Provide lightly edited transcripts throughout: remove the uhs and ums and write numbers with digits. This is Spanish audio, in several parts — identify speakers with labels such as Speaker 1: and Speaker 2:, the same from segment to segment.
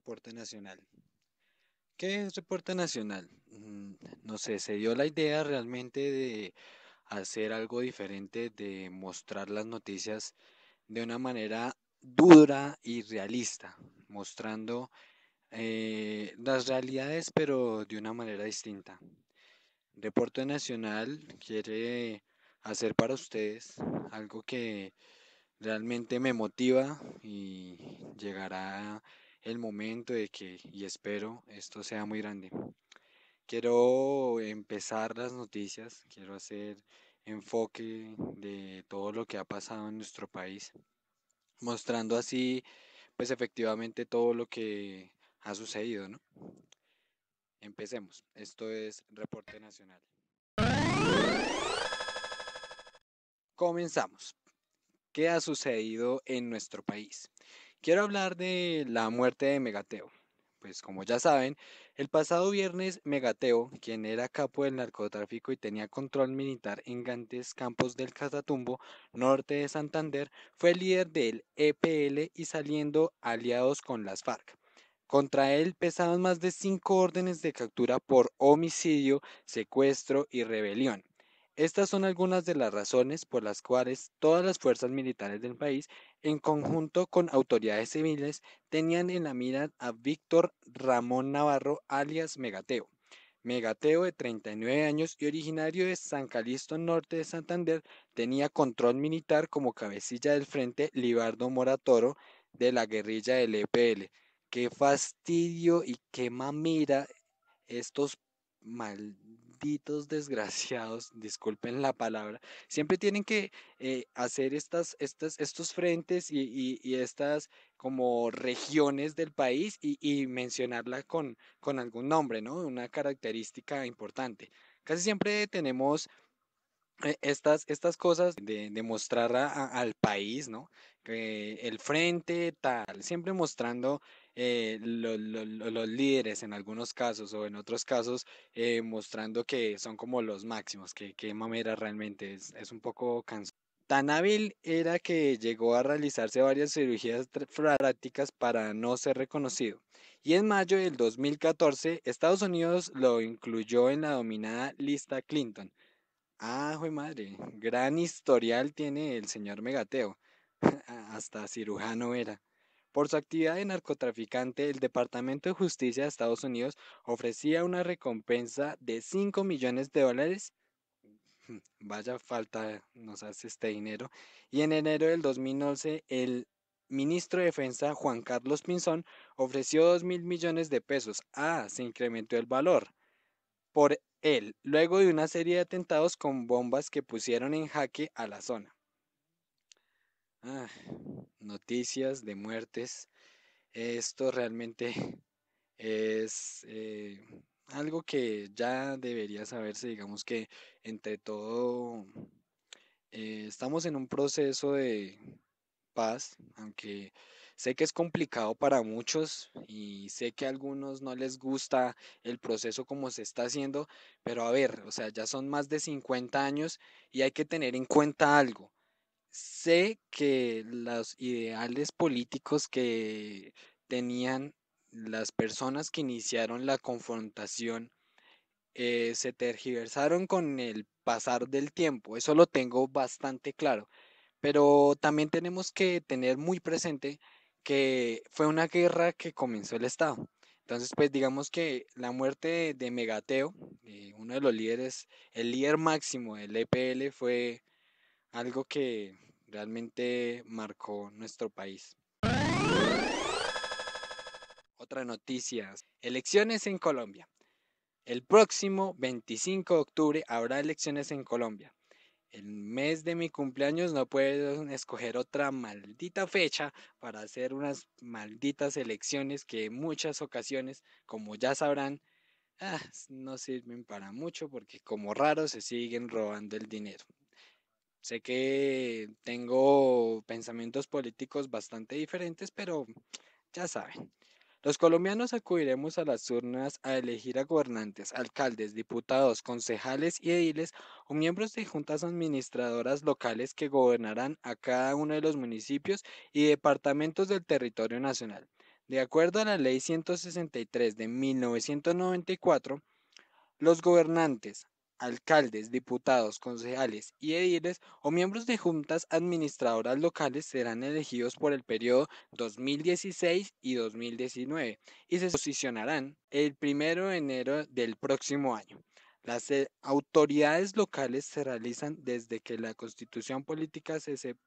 Speaker 1: Reporte Nacional. ¿Qué es Reporte Nacional? No sé, se dio la idea realmente de hacer algo diferente, de mostrar las noticias de una manera dura y realista, mostrando las realidades pero de una manera distinta. Reporte Nacional quiere hacer para ustedes algo que realmente me motiva y llegará el momento de que, y espero, esto sea muy grande. Quiero empezar las noticias, quiero hacer enfoque de todo lo que ha pasado en nuestro país, mostrando así, pues efectivamente todo lo que ha sucedido, ¿no? Empecemos. Esto es Reporte Nacional. Comenzamos. ¿Qué ha sucedido en nuestro país? Quiero hablar de la muerte de Megateo. Pues como ya saben, el pasado viernes Megateo, quien era capo del narcotráfico y tenía control militar en grandes campos del Catatumbo, norte de Santander, fue líder del EPL y saliendo aliados con las FARC. Contra él pesaban más de 5 órdenes de captura por homicidio, secuestro y rebelión. Estas son algunas de las razones por las cuales todas las fuerzas militares del país, en conjunto con autoridades civiles, tenían en la mira a Víctor Ramón Navarro, alias Megateo. Megateo, de 39 años y originario de San Calixto Norte de Santander, tenía control militar como cabecilla del Frente Libardo Moratoro de la guerrilla del EPL. Qué fastidio y qué mamira estos malditos desgraciados, disculpen la palabra, siempre tienen que hacer estos frentes y estas como regiones del país y mencionarla con algún nombre, ¿no? Una característica importante. Casi siempre tenemos estas cosas de mostrar al país, ¿no? Que el frente tal, siempre mostrando los líderes en algunos casos o en otros casos mostrando que son como los máximos, que mamera realmente es un poco cansado. Tan hábil era que llegó a realizarse varias cirugías prácticas para no ser reconocido. Y en mayo del 2014, Estados Unidos lo incluyó en la dominada lista Clinton. Ah, jue madre, gran historial tiene el señor Megateo, hasta cirujano era. Por su actividad de narcotraficante, el Departamento de Justicia de Estados Unidos ofrecía una recompensa de $5 millones. Vaya falta nos hace este dinero. Y en enero del 2011, el ministro de Defensa, Juan Carlos Pinzón, ofreció $2.000 millones. Ah, se incrementó el valor por él, luego de una serie de atentados con bombas que pusieron en jaque a la zona. Ah, noticias de muertes. Esto realmente es algo que ya debería saberse, digamos que entre todo estamos en un proceso de paz, aunque sé que es complicado para muchos y sé que a algunos no les gusta el proceso como se está haciendo, pero a ver, o sea, ya son más de 50 años y hay que tener en cuenta algo. Sé que los ideales políticos que tenían las personas que iniciaron la confrontación se tergiversaron con el pasar del tiempo, eso lo tengo bastante claro, pero también tenemos que tener muy presente que fue una guerra que comenzó el Estado. Entonces, pues digamos que la muerte de Megateo, uno de los líderes, el líder máximo del EPL, fue algo que realmente marcó nuestro país. Otra noticia, elecciones en Colombia. El próximo 25 de octubre habrá elecciones en Colombia. El mes de mi cumpleaños no puedo escoger otra maldita fecha para hacer unas malditas elecciones que en muchas ocasiones, como ya sabrán, no sirven para mucho porque como raros se siguen robando el dinero. Sé que tengo pensamientos políticos bastante diferentes, pero ya saben. Los colombianos acudiremos a las urnas a elegir a gobernantes, alcaldes, diputados, concejales y ediles o miembros de juntas administradoras locales que gobernarán a cada uno de los municipios y departamentos del territorio nacional. De acuerdo a la Ley 163 de 1994, los gobernantes, alcaldes, diputados, concejales y ediles o miembros de juntas administradoras locales serán elegidos por el periodo 2016 y 2019 y se posicionarán el 1 de enero del próximo año. Las autoridades locales se realizan desde que la Constitución Política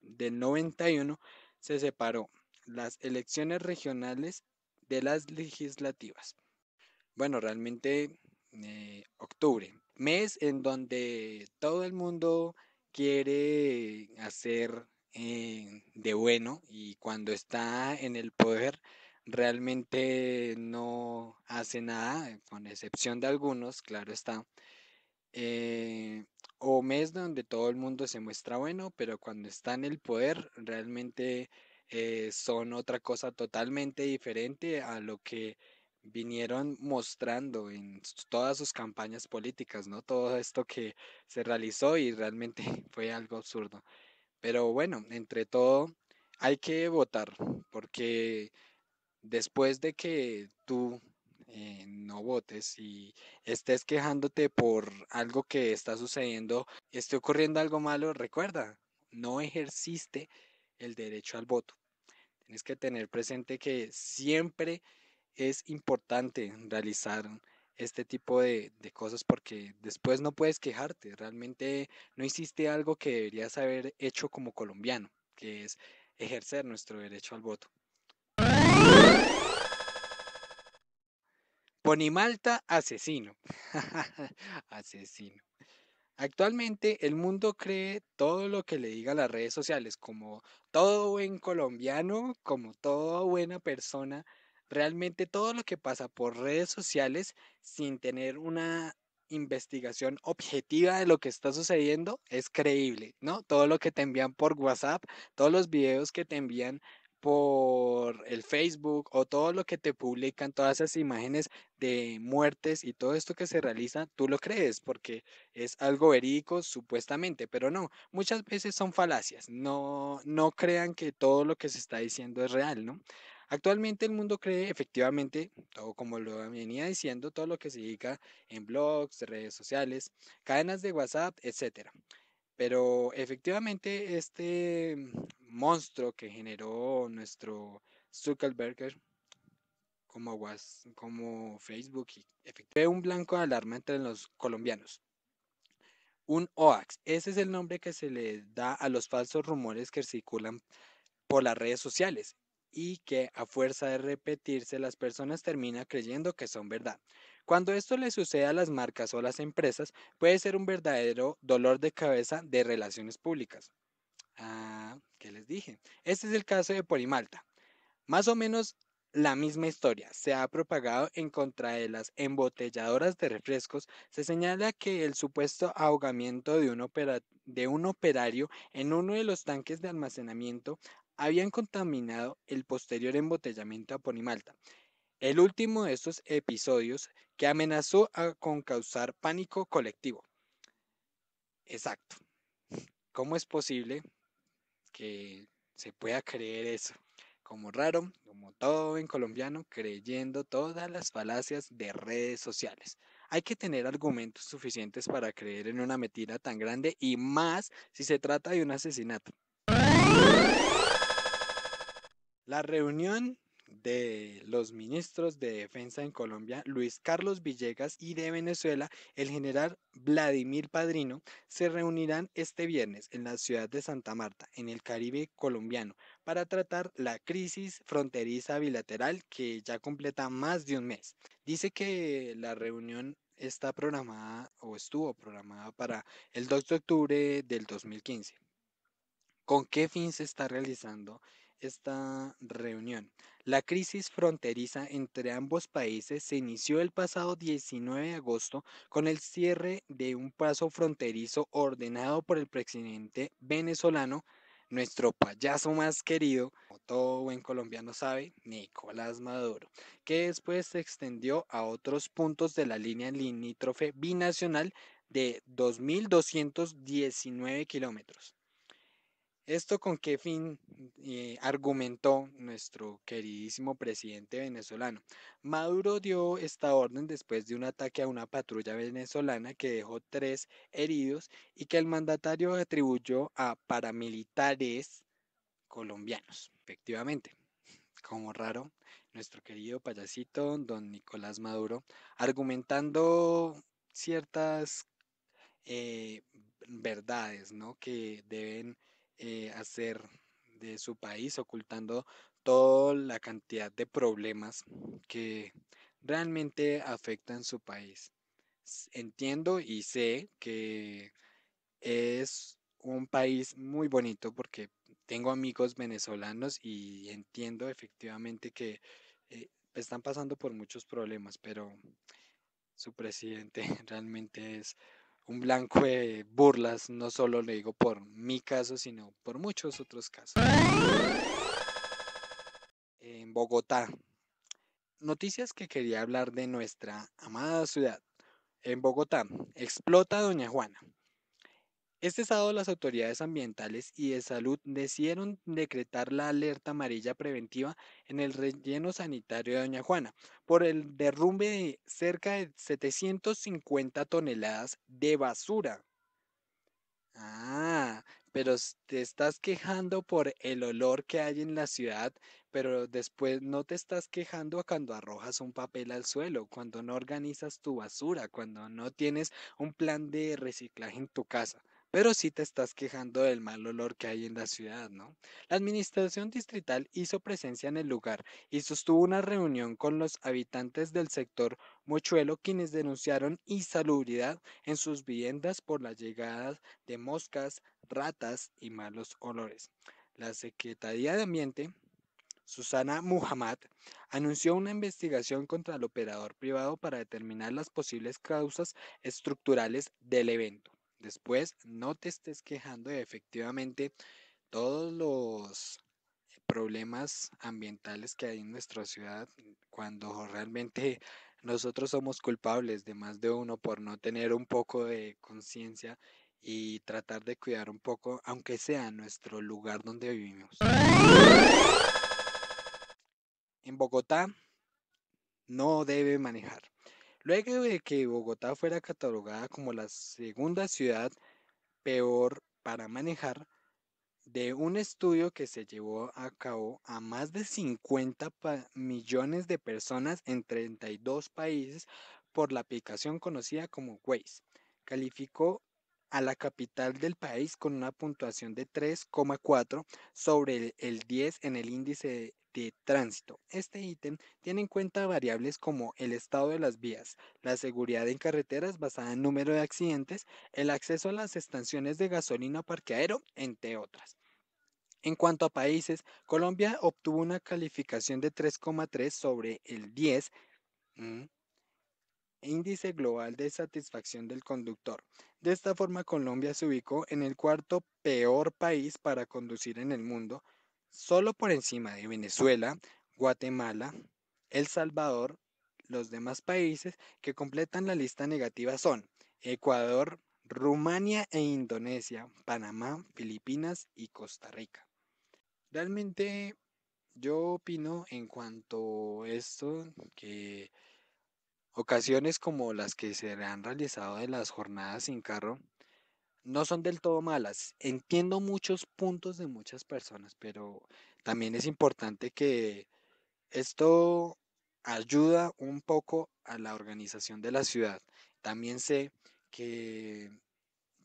Speaker 1: del 91 se separó las elecciones regionales de las legislativas. Bueno, realmente octubre, mes en donde todo el mundo quiere hacer de bueno y cuando está en el poder realmente no hace nada, con excepción de algunos, claro está. eh, o mes donde todo el mundo se muestra bueno, pero cuando está en el poder realmente son otra cosa totalmente diferente a lo que vinieron mostrando en todas sus campañas políticas, ¿no? Todo esto que se realizó y realmente fue algo absurdo. Pero bueno, entre todo hay que votar porque después de que tú no votes y estés quejándote por algo que está sucediendo, esté ocurriendo algo malo, recuerda, no ejerciste el derecho al voto. Tienes que tener presente que siempre es importante realizar este tipo de cosas porque después no puedes quejarte. Realmente no hiciste algo que deberías haber hecho como colombiano, que es ejercer nuestro derecho al voto. Ponimalta, asesino. Asesino. Actualmente el mundo cree todo lo que le diga las redes sociales, como todo buen colombiano, como toda buena persona, realmente todo lo que pasa por redes sociales sin tener una investigación objetiva de lo que está sucediendo es creíble, ¿no? Todo lo que te envían por WhatsApp, todos los videos que te envían por el Facebook o todo lo que te publican, todas esas imágenes de muertes y todo esto que se realiza, tú lo crees porque es algo verídico supuestamente, pero no, muchas veces son falacias. No, no crean que todo lo que se está diciendo es real, ¿no? Actualmente el mundo cree efectivamente, todo como lo venía diciendo, todo lo que se diga en blogs, redes sociales, cadenas de WhatsApp, etcétera. Pero efectivamente este monstruo que generó nuestro Zuckerberg como Facebook y fue un blanco de alarma entre los colombianos. Un hoax, ese es el nombre que se le da a los falsos rumores que circulan por las redes sociales y que a fuerza de repetirse las personas terminan creyendo que son verdad. Cuando esto le sucede a las marcas o a las empresas, puede ser un verdadero dolor de cabeza de relaciones públicas. Ah, ¿qué les dije? Este es el caso de Porimalta. Más o menos la misma historia se ha propagado en contra de las embotelladoras de refrescos. Se señala que el supuesto ahogamiento de un operario en uno de los tanques de almacenamiento habían contaminado el posterior embotellamiento a Ponimalta. El último de estos episodios que amenazó con causar pánico colectivo. Exacto. ¿Cómo es posible que se pueda creer eso? Como raro, como todo en colombiano, creyendo todas las falacias de redes sociales. Hay que tener argumentos suficientes para creer en una mentira tan grande y más si se trata de un asesinato. La reunión de los ministros de Defensa en Colombia, Luis Carlos Villegas, y de Venezuela, el general Vladimir Padrino, se reunirán este viernes en la ciudad de Santa Marta, en el Caribe colombiano, para tratar la crisis fronteriza bilateral que ya completa más de un mes. Dice que la reunión está programada o estuvo programada para el 2 de octubre del 2015. ¿Con qué fin se está realizando esta reunión? La crisis fronteriza entre ambos países se inició el pasado 19 de agosto con el cierre de un paso fronterizo ordenado por el presidente venezolano, nuestro payaso más querido, como todo buen colombiano sabe, Nicolás Maduro, que después se extendió a otros puntos de la línea limítrofe binacional de 2.219 kilómetros. ¿Esto con qué fin argumentó nuestro queridísimo presidente venezolano? Maduro dio esta orden después de un ataque a una patrulla venezolana que dejó 3 heridos y que el mandatario atribuyó a paramilitares colombianos. Efectivamente, como raro, nuestro querido payasito, don Nicolás Maduro, argumentando ciertas eh, verdades, ¿no? Que deben hacer de su país, ocultando toda la cantidad de problemas que realmente afectan su país. Entiendo y sé que es un país muy bonito porque tengo amigos venezolanos y entiendo efectivamente que están pasando por muchos problemas, pero su presidente realmente es un blanco de burlas, no solo lo digo por mi caso, sino por muchos otros casos. En Bogotá, noticias que quería hablar de nuestra amada ciudad. En Bogotá, explota Doña Juana. Este sábado las autoridades ambientales y de salud decidieron decretar la alerta amarilla preventiva en el relleno sanitario de Doña Juana por el derrumbe de cerca de 750 toneladas de basura. Ah, pero te estás quejando por el olor que hay en la ciudad, pero después no te estás quejando cuando arrojas un papel al suelo, cuando no organizas tu basura, cuando no tienes un plan de reciclaje en tu casa. Pero sí te estás quejando del mal olor que hay en la ciudad, ¿no? La administración distrital hizo presencia en el lugar y sostuvo una reunión con los habitantes del sector Mochuelo, quienes denunciaron insalubridad en sus viviendas por la llegada de moscas, ratas y malos olores. La Secretaría de Ambiente, Susana Muhammad, anunció una investigación contra el operador privado para determinar las posibles causas estructurales del evento. Después, no te estés quejando de efectivamente todos los problemas ambientales que hay en nuestra ciudad cuando realmente nosotros somos culpables de más de uno por no tener un poco de conciencia y tratar de cuidar un poco, aunque sea nuestro lugar donde vivimos. En Bogotá no debe manejar. Luego de que Bogotá fuera catalogada como la segunda ciudad peor para manejar, de un estudio que se llevó a cabo a más de 50 millones de personas en 32 países por la aplicación conocida como Waze. Calificó a la capital del país con una puntuación de 3,4 sobre el 10 en el índice de tránsito. Este ítem tiene en cuenta variables como el estado de las vías, la seguridad en carreteras basada en número de accidentes, el acceso a las estaciones de gasolina o parqueadero, entre otras. En cuanto a países, Colombia obtuvo una calificación de 3,3 sobre el 10, mm, índice global de satisfacción del conductor. De esta forma, Colombia se ubicó en el cuarto peor país para conducir en el mundo, solo por encima de Venezuela, Guatemala, El Salvador. Los demás países que completan la lista negativa son Ecuador, Rumania e Indonesia, Panamá, Filipinas y Costa Rica. Realmente yo opino en cuanto a esto que ocasiones como las que se han realizado de las jornadas sin carro no son del todo malas. Entiendo muchos puntos de muchas personas, pero también es importante que esto ayuda un poco a la organización de la ciudad. También sé que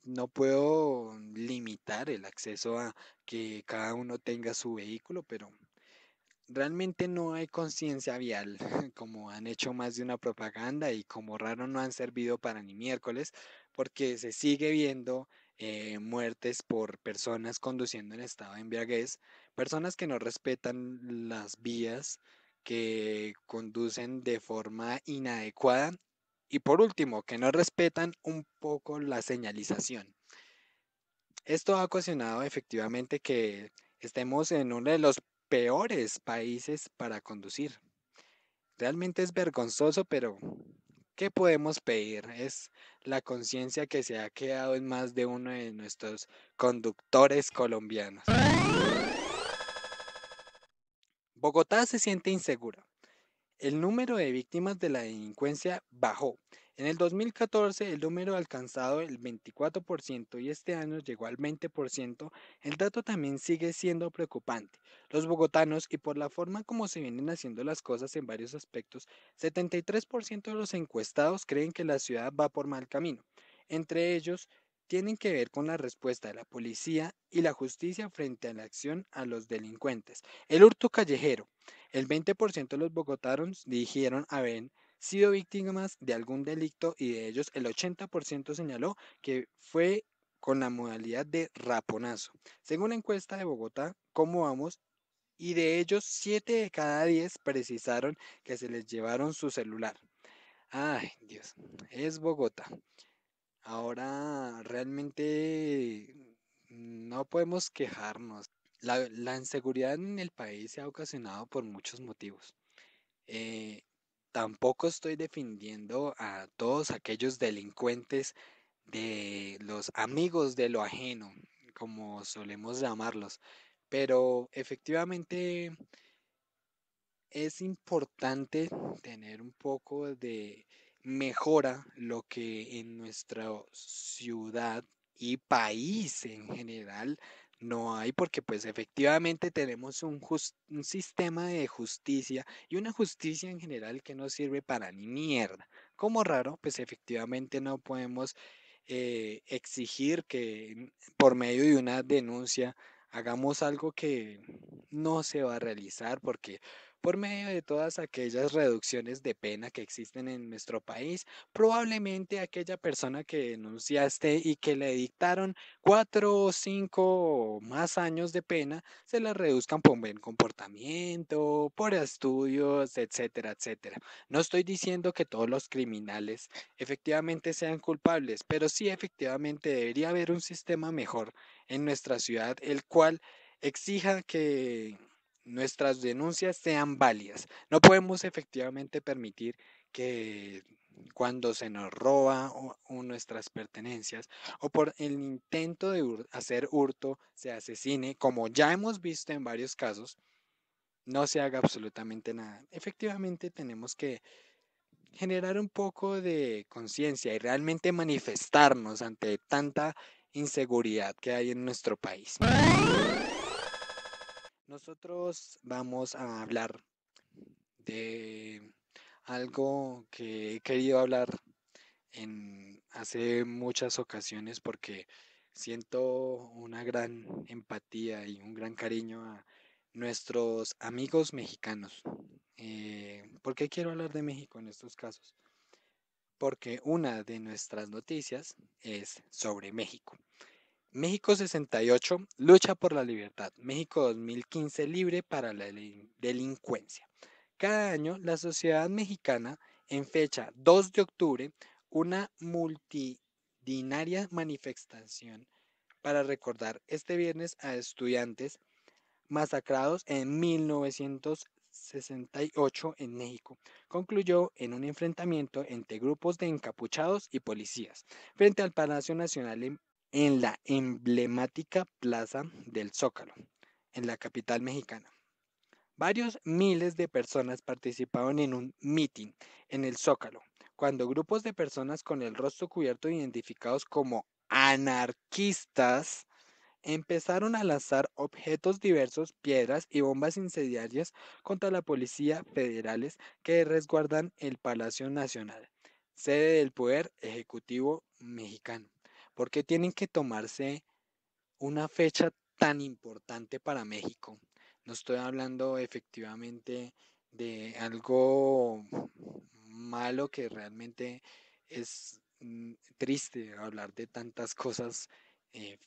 Speaker 1: no puedo limitar el acceso a que cada uno tenga su vehículo, pero realmente no hay conciencia vial, como han hecho más de una propaganda y como raro no han servido para ni miércoles, porque se sigue viendo muertes por personas conduciendo en estado de embriaguez, personas que no respetan las vías, que conducen de forma inadecuada y por último, que no respetan un poco la señalización. Esto ha ocasionado efectivamente que estemos en uno de los peores países para conducir. Realmente es vergonzoso, pero ¿Qué podemos pedir? Es la conciencia que se ha quedado en más de uno de nuestros conductores colombianos. Bogotá se siente insegura. El número de víctimas de la delincuencia bajó. En el 2014 el número ha alcanzado el 24% y este año llegó al 20%. El dato también sigue siendo preocupante. Los bogotanos, y por la forma como se vienen haciendo las cosas en varios aspectos, 73% de los encuestados creen que la ciudad va por mal camino. Entre ellos, tienen que ver con la respuesta de la policía y la justicia frente a la acción a los delincuentes. El hurto callejero. El 20% de los bogotanos dijeron haber sido víctimas de algún delito y de ellos el 80% señaló que fue con la modalidad de raponazo. Según la encuesta de Bogotá, ¿cómo vamos? Y de ellos 7 de cada 10 precisaron que se les llevaron su celular. Ay, Dios, es Bogotá. Ahora realmente no podemos quejarnos. La inseguridad en el país se ha ocasionado por muchos motivos. Eh, Tampoco estoy defendiendo a todos aquellos delincuentes de los amigos de lo ajeno, como solemos llamarlos, pero efectivamente es importante tener un poco de mejora lo que en nuestra ciudad y país en general no hay, porque pues efectivamente tenemos un sistema de justicia y una justicia en general que no sirve para ni mierda. Como raro, pues efectivamente no podemos exigir que por medio de una denuncia hagamos algo que no se va a realizar porque por medio de todas aquellas reducciones de pena que existen en nuestro país, probablemente aquella persona que denunciaste y que le dictaron 4 o 5 o más años de pena, se la reduzcan por buen comportamiento, por estudios, etcétera, etcétera. No estoy diciendo que todos los criminales efectivamente sean culpables, pero sí efectivamente debería haber un sistema mejor en nuestra ciudad, el cual exija que nuestras denuncias sean válidas. No podemos efectivamente permitir que cuando se nos roba o nuestras pertenencias o por el intento de hacer hurto se asesine, como ya hemos visto en varios casos, no se haga absolutamente nada. Efectivamente tenemos que generar un poco de conciencia y realmente manifestarnos ante tanta inseguridad que hay en nuestro país. Nosotros vamos a hablar de algo que he querido hablar en hace muchas ocasiones porque siento una gran empatía y un gran cariño a nuestros amigos mexicanos. ¿Por qué quiero hablar de México en estos casos? Porque una de nuestras noticias es sobre México. México 68 lucha por la libertad. México 2015 libre para la delincuencia. Cada año, la sociedad mexicana, en fecha 2 de octubre, una multitudinaria manifestación para recordar este viernes a estudiantes masacrados en 1968 en México, concluyó en un enfrentamiento entre grupos de encapuchados y policías frente al Palacio Nacional en la emblemática Plaza del Zócalo, en la capital mexicana. Varios miles de personas participaron en un mitin en el Zócalo, cuando grupos de personas con el rostro cubierto identificados como anarquistas empezaron a lanzar objetos diversos, piedras y bombas incendiarias contra la policía federales que resguardan el Palacio Nacional, sede del Poder Ejecutivo mexicano. ¿Por qué tienen que tomarse una fecha tan importante para México? No estoy hablando efectivamente de algo malo que realmente es triste hablar de tantas cosas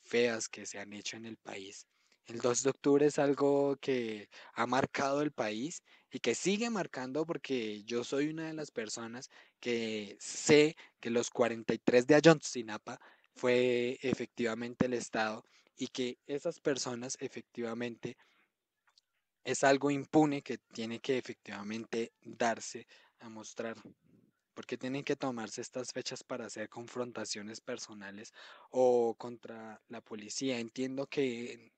Speaker 1: feas que se han hecho en el país. El 2 de octubre es algo que ha marcado el país y que sigue marcando porque yo soy una de las personas que sé que los 43 de Ayotzinapa fue efectivamente el Estado y que esas personas efectivamente es algo impune que tiene que efectivamente darse a mostrar. ¿Por qué tienen que tomarse estas fechas para hacer confrontaciones personales o contra la policía? Entiendo que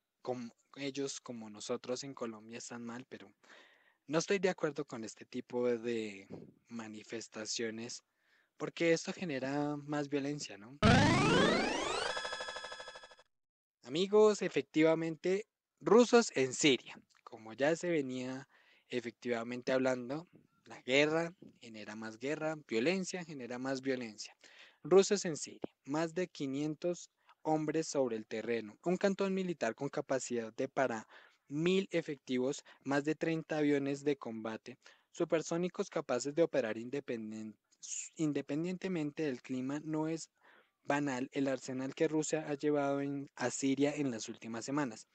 Speaker 1: ellos como nosotros en Colombia están mal, pero no estoy de acuerdo con este tipo de manifestaciones porque esto genera más violencia, ¿no? Amigos, efectivamente, rusos en Siria. Como ya se venía efectivamente hablando, la guerra, violencia genera más violencia. Rusos en Siria, más de 500 hombres sobre el terreno, un cantón militar con capacidad de para 1000 efectivos, más de 30 aviones de combate, supersónicos capaces de operar independientemente del clima, no es banal el arsenal que Rusia ha llevado a Siria en las últimas semanas.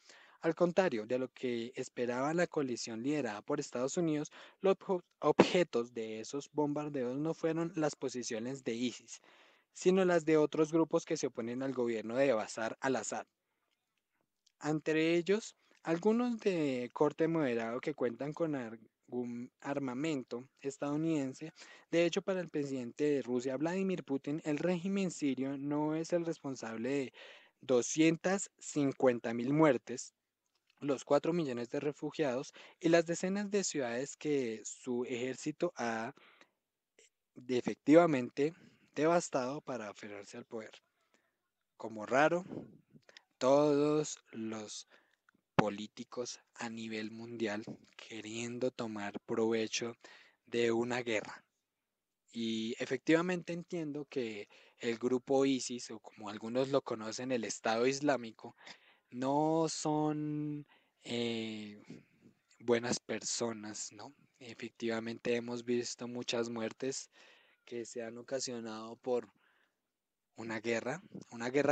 Speaker 1: Al contrario de lo que esperaba la coalición liderada por Estados Unidos, los objetos de esos bombardeos no fueron las posiciones de ISIS, sino las de otros grupos que se oponen al gobierno de Bashar al-Assad. Entre ellos, algunos de corte moderado que cuentan con algún armamento estadounidense. De hecho, para el presidente de Rusia, Vladimir Putin, el régimen sirio no es el responsable de 250.000 muertes, los 4 millones de refugiados y las decenas de ciudades que su ejército ha efectivamente devastado para aferrarse al poder. Como raro, todos los políticos a nivel mundial queriendo tomar provecho de una guerra. Y efectivamente entiendo que el grupo ISIS, o como algunos lo conocen, el Estado Islámico, no son eh, buenas personas, ¿no? Efectivamente hemos visto muchas muertes que se han ocasionado por una guerra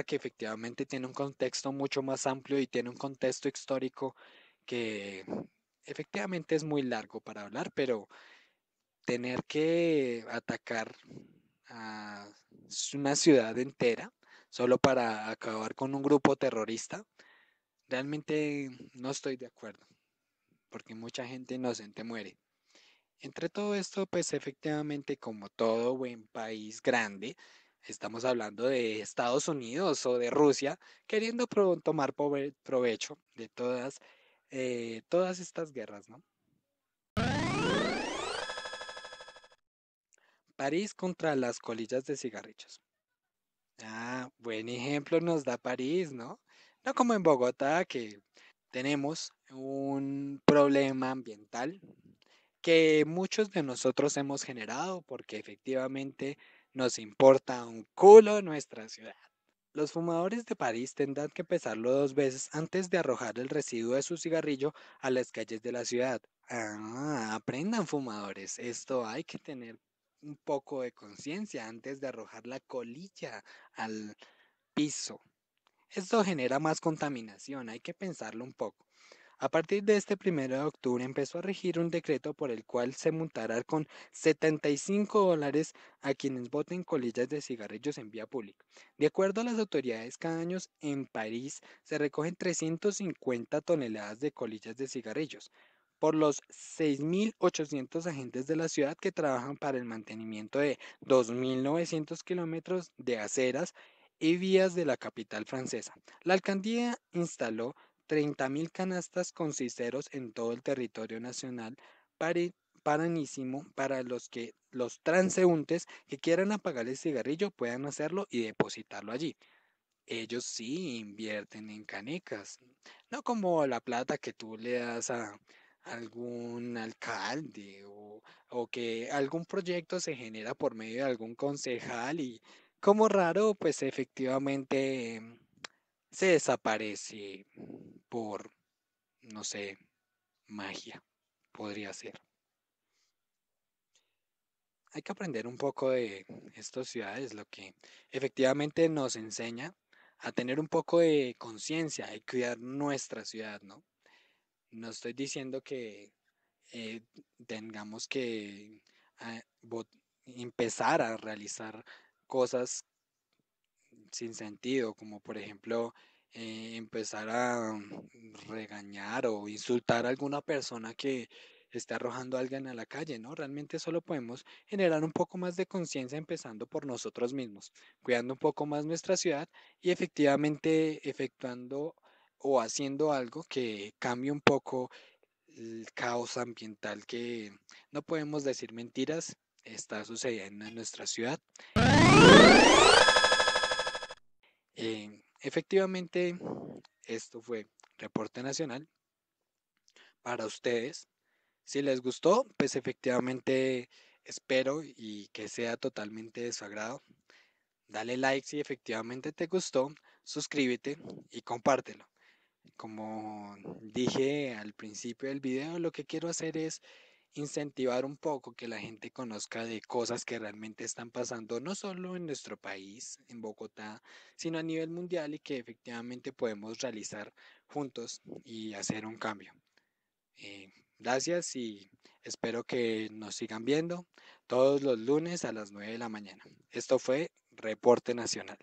Speaker 1: que efectivamente tiene un contexto mucho más amplio y tiene un contexto histórico que efectivamente es muy largo para hablar, pero tener que atacar a una ciudad entera solo para acabar con un grupo terrorista, realmente no estoy de acuerdo, porque mucha gente inocente muere. Entre todo esto, pues efectivamente, como todo buen país grande, estamos hablando de Estados Unidos o de Rusia, queriendo tomar provecho de todas estas guerras, ¿no? París contra las colillas de cigarrillos. Ah, buen ejemplo nos da París, ¿no? No como en Bogotá, que tenemos un problema ambiental que muchos de nosotros hemos generado porque efectivamente nos importa un culo nuestra ciudad. Los fumadores de París tendrán que pesarlo 2 veces antes de arrojar el residuo de su cigarrillo a las calles de la ciudad. Ah, aprendan fumadores, esto hay que tener un poco de conciencia antes de arrojar la colilla al piso. Esto genera más contaminación, hay que pensarlo un poco. A partir de este 1 de octubre empezó a regir un decreto por el cual se multará con $75 a quienes boten colillas de cigarrillos en vía pública. De acuerdo a las autoridades, cada año en París se recogen 350 toneladas de colillas de cigarrillos por los 6.800 agentes de la ciudad que trabajan para el mantenimiento de 2.900 kilómetros de aceras y vías de la capital francesa. La alcaldía instaló 30.000 canastas con cisteros en todo el territorio nacional paranísimo para los transeúntes que quieran apagar el cigarrillo puedan hacerlo y depositarlo allí. Ellos sí invierten en canecas, no como la plata que tú le das a algún alcalde o que algún proyecto se genera por medio de algún concejal y como raro, pues efectivamente se desaparece por, no sé, magia, podría ser. Hay que aprender un poco de estas ciudades, lo que efectivamente nos enseña a tener un poco de conciencia y cuidar nuestra ciudad, ¿no? No estoy diciendo que eh, tengamos que ah, empezar a realizar cosas sin sentido, como por ejemplo empezar a regañar o insultar a alguna persona que esté arrojando a alguien a la calle, ¿no? Realmente solo podemos generar un poco más de conciencia empezando por nosotros mismos, cuidando un poco más nuestra ciudad y efectivamente efectuando o haciendo algo que cambie un poco el caos ambiental que no podemos decir mentiras, está sucediendo en nuestra ciudad. Efectivamente, esto fue Reporte Nacional para ustedes. Si les gustó, pues efectivamente espero y que sea totalmente de su agrado. Dale like si efectivamente te gustó, suscríbete y compártelo. Como dije al principio del video, lo que quiero hacer es incentivar un poco que la gente conozca de cosas que realmente están pasando, no solo en nuestro país, en Bogotá, sino a nivel mundial y que efectivamente podemos realizar juntos y hacer un cambio. Gracias y espero que nos sigan viendo todos los lunes a las 9 de la mañana. Esto fue Reporte Nacional.